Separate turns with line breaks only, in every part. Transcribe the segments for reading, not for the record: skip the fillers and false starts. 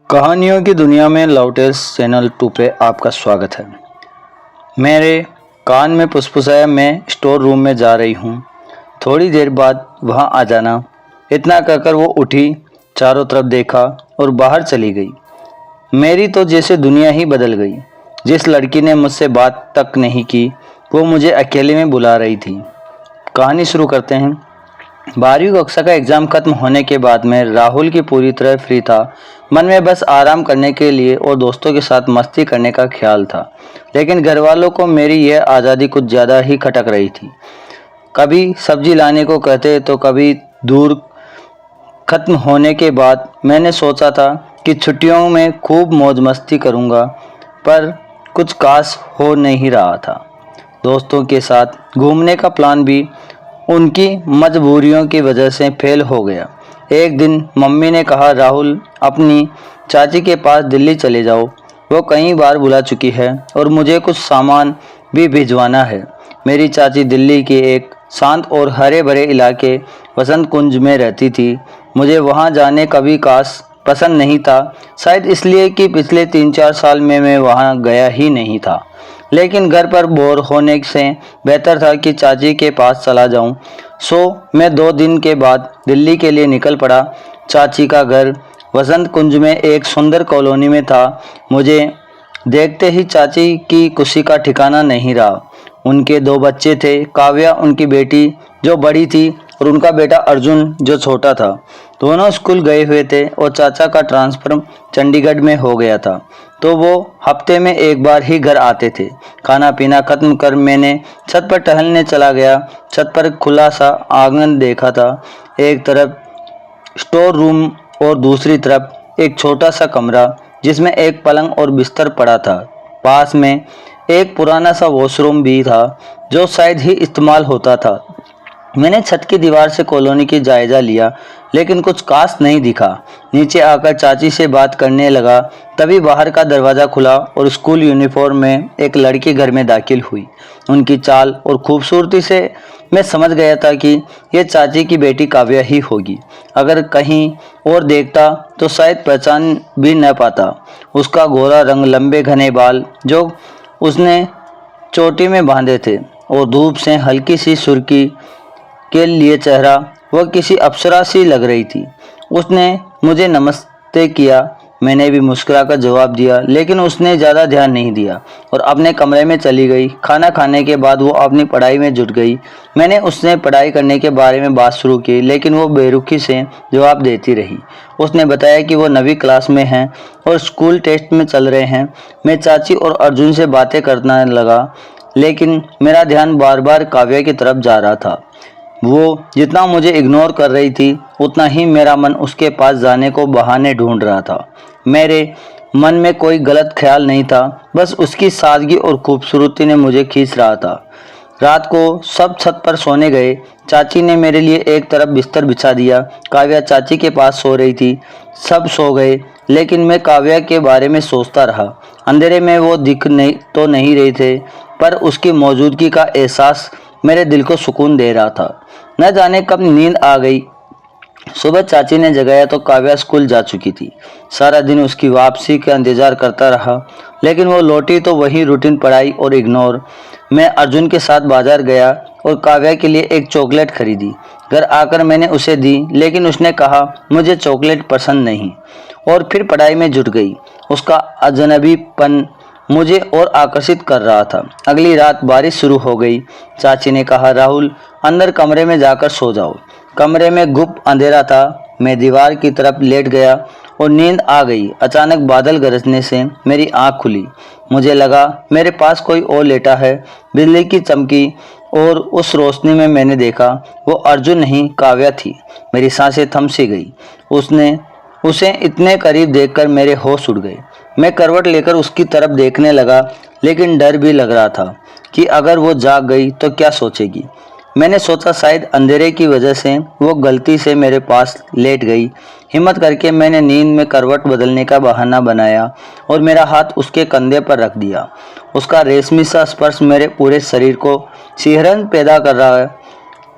कहानियों की दुनिया में लव टेल्स चैनल 2 पे आपका स्वागत है। मेरे कान में फुसफुसाया, मैं स्टोर रूम में जा रही हूँ, थोड़ी देर बाद वहाँ आ जाना। इतना कहकर वो उठी, चारों तरफ देखा और बाहर चली गई। मेरी तो जैसे दुनिया ही बदल गई। जिस लड़की ने मुझसे बात तक नहीं की, वो मुझे अकेले में बुला रही थी। कहानी शुरू करते हैं। 12वीं कक्षा का एग्ज़ाम खत्म होने के बाद मैं राहुल की पूरी तरह फ्री था। मन में बस आराम करने के लिए और दोस्तों के साथ मस्ती करने का ख्याल था। लेकिन घर वालों को मेरी यह आज़ादी कुछ ज़्यादा ही खटक रही थी। कभी सब्जी लाने को कहते तो कभी दूर। खत्म होने के बाद मैंने सोचा था कि छुट्टियों में खूब मौज मस्ती करूँगा, पर कुछ खास हो नहीं रहा था। दोस्तों के साथ घूमने का प्लान भी उनकी मजबूरियों की वजह से फेल हो गया। एक दिन मम्मी ने कहा, राहुल अपनी चाची के पास दिल्ली चले जाओ, वो कई बार बुला चुकी है और मुझे कुछ सामान भी भिजवाना है। मेरी चाची दिल्ली के एक शांत और हरे भरे इलाके वसंत कुंज में रहती थी। मुझे वहाँ जाने कभी खास पसंद नहीं था, शायद इसलिए कि पिछले 3-4 साल में मैं वहाँ गया ही नहीं था। लेकिन घर पर बोर होने से बेहतर था कि चाची के पास चला जाऊं। मैं 2 दिन के बाद दिल्ली के लिए निकल पड़ा। चाची का घर वसंत कुंज में एक सुंदर कॉलोनी में था। मुझे देखते ही चाची की खुशी का ठिकाना नहीं रहा। उनके 2 बच्चे थे, काव्या उनकी बेटी जो बड़ी थी और उनका बेटा अर्जुन जो छोटा था। दोनों स्कूल गए हुए थे और चाचा का ट्रांसफ़र चंडीगढ़ में हो गया था, तो वो हफ्ते में एक बार ही घर आते थे। खाना पीना खत्म कर मैंने छत पर टहलने चला गया। छत पर खुला सा आंगन देखा था। एक तरफ स्टोर रूम और दूसरी तरफ एक छोटा सा कमरा जिसमें एक पलंग और बिस्तर पड़ा था। पास में एक पुराना सा वॉशरूम भी था जो शायद ही इस्तेमाल होता था। मैंने छत की दीवार से कॉलोनी की जायजा लिया, लेकिन कुछ खास नहीं दिखा। नीचे आकर चाची से बात करने लगा, तभी बाहर का दरवाज़ा खुला और स्कूल यूनिफॉर्म में एक लड़की घर में दाखिल हुई। उनकी चाल और खूबसूरती से मैं समझ गया था कि ये चाची की बेटी काव्या ही होगी। अगर कहीं और देखता तो शायद पहचान भी न पाता। उसका गोरा रंग, लंबे घने बाल जो उसने चोटी में बांधे थे और धूप से हल्की सी सुर्खी के लिए चेहरा, वह किसी अप्सरा सी लग रही थी। उसने मुझे नमस्ते किया, मैंने भी मुस्कुराकर जवाब दिया, लेकिन उसने ज़्यादा ध्यान नहीं दिया और अपने कमरे में चली गई। खाना खाने के बाद वो अपनी पढ़ाई में जुट गई। मैंने उससे पढ़ाई करने के बारे में बात शुरू की, लेकिन वो बेरुखी से जवाब देती रही। उसने बताया कि वो 9वीं क्लास में हैं और स्कूल टेस्ट में चल रहे हैं। मैं चाची और अर्जुन से बातें करने लगा, लेकिन मेरा ध्यान बार बार काव्या की तरफ जा रहा था। वो जितना मुझे इग्नोर कर रही थी, उतना ही मेरा मन उसके पास जाने को बहाने ढूंढ रहा था। मेरे मन में कोई गलत ख्याल नहीं था, बस उसकी सादगी और खूबसूरती ने मुझे खींच रहा था। रात को सब छत पर सोने गए। चाची ने मेरे लिए एक तरफ बिस्तर बिछा दिया। काव्या चाची के पास सो रही थी। सब सो गए, लेकिन मैं काव्या के बारे में सोचता रहा। अंधेरे में वो दिख नहीं रहे थे, पर उसकी मौजूदगी का एहसास मेरे दिल को सुकून दे रहा था। न जाने कब नींद आ गई। सुबह चाची ने जगाया तो काव्या स्कूल जा चुकी थी। सारा दिन उसकी वापसी का इंतजार करता रहा, लेकिन वो लौटी तो वही रूटीन, पढ़ाई और इग्नोर। मैं अर्जुन के साथ बाजार गया और काव्या के लिए एक चॉकलेट खरीदी। घर आकर मैंने उसे दी, लेकिन उसने कहा मुझे चॉकलेट पसंद नहीं, और फिर पढ़ाई में जुट गई। उसका अजनबीपन मुझे और आकर्षित कर रहा था। अगली रात बारिश शुरू हो गई। चाची ने कहा, राहुल अंदर कमरे में जाकर सो जाओ। कमरे में गुप्त अंधेरा था। मैं दीवार की तरफ लेट गया और नींद आ गई। अचानक बादल गरजने से मेरी आंख खुली। मुझे लगा मेरे पास कोई और लेटा है। बिजली की चमकी और उस रोशनी में मैंने देखा वो अर्जुन नहीं, काव्या थी। मेरी सांसें थम सी गई। उसे इतने करीब देखकर मेरे होश उड़ गए। मैं करवट लेकर उसकी तरफ देखने लगा, लेकिन डर भी लग रहा था कि अगर वो जाग गई तो क्या सोचेगी। मैंने सोचा शायद अंधेरे की वजह से वो गलती से मेरे पास लेट गई। हिम्मत करके मैंने नींद में करवट बदलने का बहाना बनाया और मेरा हाथ उसके कंधे पर रख दिया। उसका रेशमी सा स्पर्श मेरे पूरे शरीर को सिहरन पैदा कर रहा है।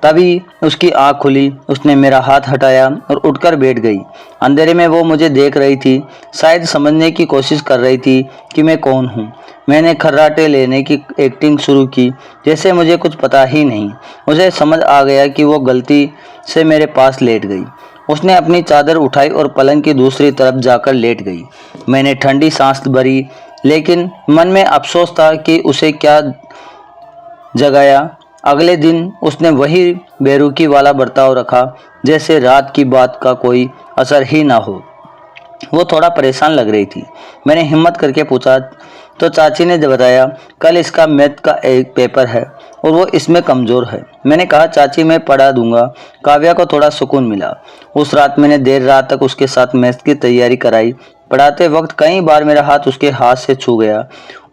तभी उसकी आँख खुली, उसने मेरा हाथ हटाया और उठकर बैठ गई। अंधेरे में वो मुझे देख रही थी, शायद समझने की कोशिश कर रही थी कि मैं कौन हूँ। मैंने खर्राटे लेने की एक्टिंग शुरू की, जैसे मुझे कुछ पता ही नहीं। उसे समझ आ गया कि वो गलती से मेरे पास लेट गई। उसने अपनी चादर उठाई और पलंग की दूसरी तरफ जाकर लेट गई। मैंने ठंडी सांस भरी, लेकिन मन में अफसोस था कि उसे क्या जगाया। अगले दिन उसने वही बेरुखी वाला बर्ताव रखा, जैसे रात की बात का कोई असर ही ना हो। वो थोड़ा परेशान लग रही थी। मैंने हिम्मत करके पूछा तो चाची ने बताया, कल इसका मैथ का एक पेपर है और वो इसमें कमज़ोर है। मैंने कहा, चाची मैं पढ़ा दूंगा। काव्या को थोड़ा सुकून मिला। उस रात मैंने देर रात तक उसके साथ मैथ की तैयारी कराई। पढ़ाते वक्त कई बार मेरा हाथ उसके हाथ से छू गया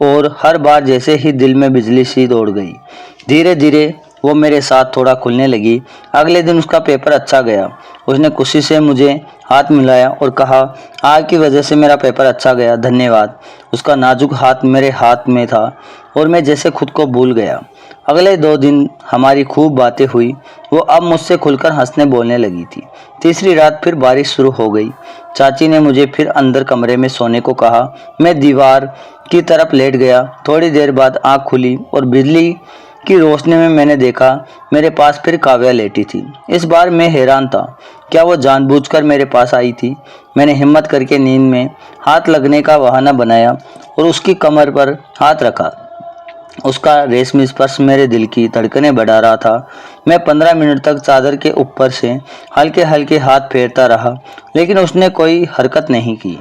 और हर बार जैसे ही दिल में बिजली सी दौड़ गई। धीरे धीरे वो मेरे साथ थोड़ा खुलने लगी। अगले दिन उसका पेपर अच्छा गया। उसने खुशी से मुझे हाथ मिलाया और कहा, आपकी वजह से मेरा पेपर अच्छा गया, धन्यवाद। उसका नाजुक हाथ मेरे हाथ में था और मैं जैसे खुद को भूल गया। अगले 2 दिन हमारी खूब बातें हुई। वो अब मुझसे खुलकर हंसने बोलने लगी थी। तीसरी रात फिर बारिश शुरू हो गई। चाची ने मुझे फिर अंदर कमरे में सोने को कहा। मैं दीवार की तरफ लेट गया। थोड़ी देर बाद आँख खुली और बिजली की रोशनी में मैंने देखा मेरे पास फिर काव्या लेटी थी। इस बार मैं हैरान था, क्या वो जानबूझकर मेरे पास आई थी? मैंने हिम्मत करके नींद में हाथ लगने का बहाना बनाया और उसकी कमर पर हाथ रखा। उसका रेशमी स्पर्श मेरे दिल की धड़कनें बढ़ा रहा था। मैं 15 मिनट तक चादर के ऊपर से हल्के हल्के हाथ फेरता रहा, लेकिन उसने कोई हरकत नहीं की।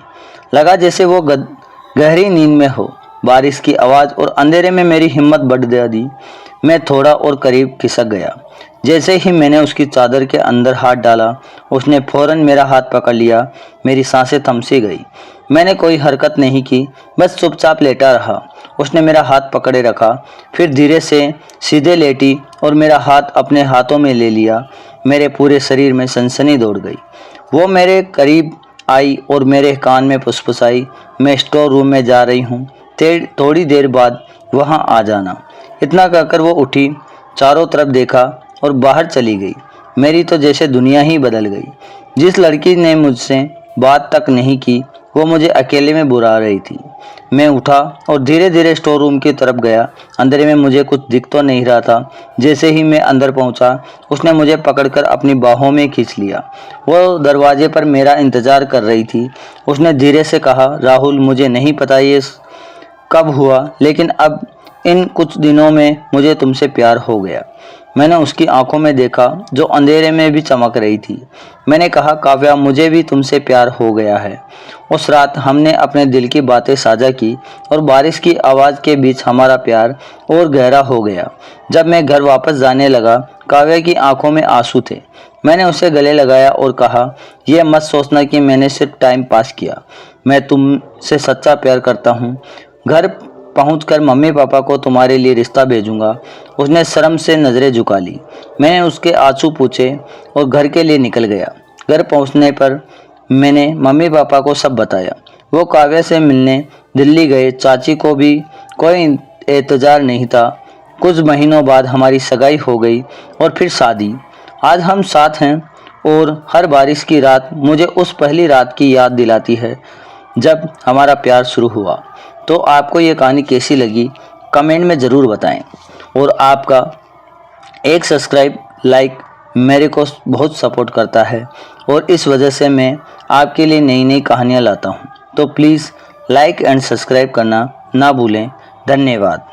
लगा जैसे वो गहरी नींद में हो। बारिश की आवाज़ और अंधेरे में मेरी हिम्मत बढ़ दी। मैं थोड़ा और करीब खिसक गया। जैसे ही मैंने उसकी चादर के अंदर हाथ डाला, उसने फौरन मेरा हाथ पकड़ लिया। मेरी सांसें थम सी गई। मैंने कोई हरकत नहीं की, बस चुपचाप लेटा रहा। उसने मेरा हाथ पकड़े रखा, फिर धीरे से सीधे लेटी और मेरा हाथ अपने हाथों में ले लिया। मेरे पूरे शरीर में सनसनी दौड़ गई। वो मेरे करीब आई और मेरे कान में फुसफुसाई, मैं स्टोर रूम में जा रही हूँ, थोड़ी देर बाद वहाँ आ जाना। इतना कहकर वो उठी, चारों तरफ देखा और बाहर चली गई। मेरी तो जैसे दुनिया ही बदल गई। जिस लड़की ने मुझसे बात तक नहीं की, वो मुझे अकेले में बुला रही थी। मैं उठा और धीरे धीरे स्टोर रूम की तरफ गया। अंधेरे में मुझे कुछ दिख तो नहीं रहा था। जैसे ही मैं अंदर पहुंचा, उसने मुझे पकड़कर अपनी बाहों में खींच लिया। वो दरवाजे पर मेरा इंतजार कर रही थी। उसने धीरे से कहा, राहुल, मुझे नहीं पता ये कब हुआ, लेकिन अब इन कुछ दिनों में मुझे तुमसे प्यार हो गया। मैंने उसकी आंखों में देखा, जो अंधेरे में भी चमक रही थी। मैंने कहा, काव्या, मुझे भी तुमसे प्यार हो गया है। उस रात हमने अपने दिल की बातें साझा की और बारिश की आवाज़ के बीच हमारा प्यार और गहरा हो गया। जब मैं घर वापस जाने लगा, काव्या की आंखों में आंसू थे। मैंने उसे गले लगाया और कहा, यह मत सोचना कि मैंने सिर्फ टाइम पास किया। मैं तुमसे सच्चा प्यार करता हूँ। घर पहुंचकर मम्मी पापा को तुम्हारे लिए रिश्ता भेजूंगा। उसने शर्म से नज़रें झुका ली। मैंने उसके आंसू पूछे और घर के लिए निकल गया। घर पहुंचने पर मैंने मम्मी पापा को सब बताया। वो काव्या से मिलने दिल्ली गए। चाची को भी कोई इंतजार नहीं था। कुछ महीनों बाद हमारी सगाई हो गई और फिर शादी। आज हम साथ हैं और हर बारिश की रात मुझे उस पहली रात की याद दिलाती है जब हमारा प्यार शुरू हुआ। तो आपको ये कहानी कैसी लगी, कमेंट में ज़रूर बताएं और आपका एक सब्सक्राइब, लाइक मेरे को बहुत सपोर्ट करता है और इस वजह से मैं आपके लिए नई नई कहानियाँ लाता हूँ। तो प्लीज़ लाइक एंड सब्सक्राइब करना ना भूलें। धन्यवाद।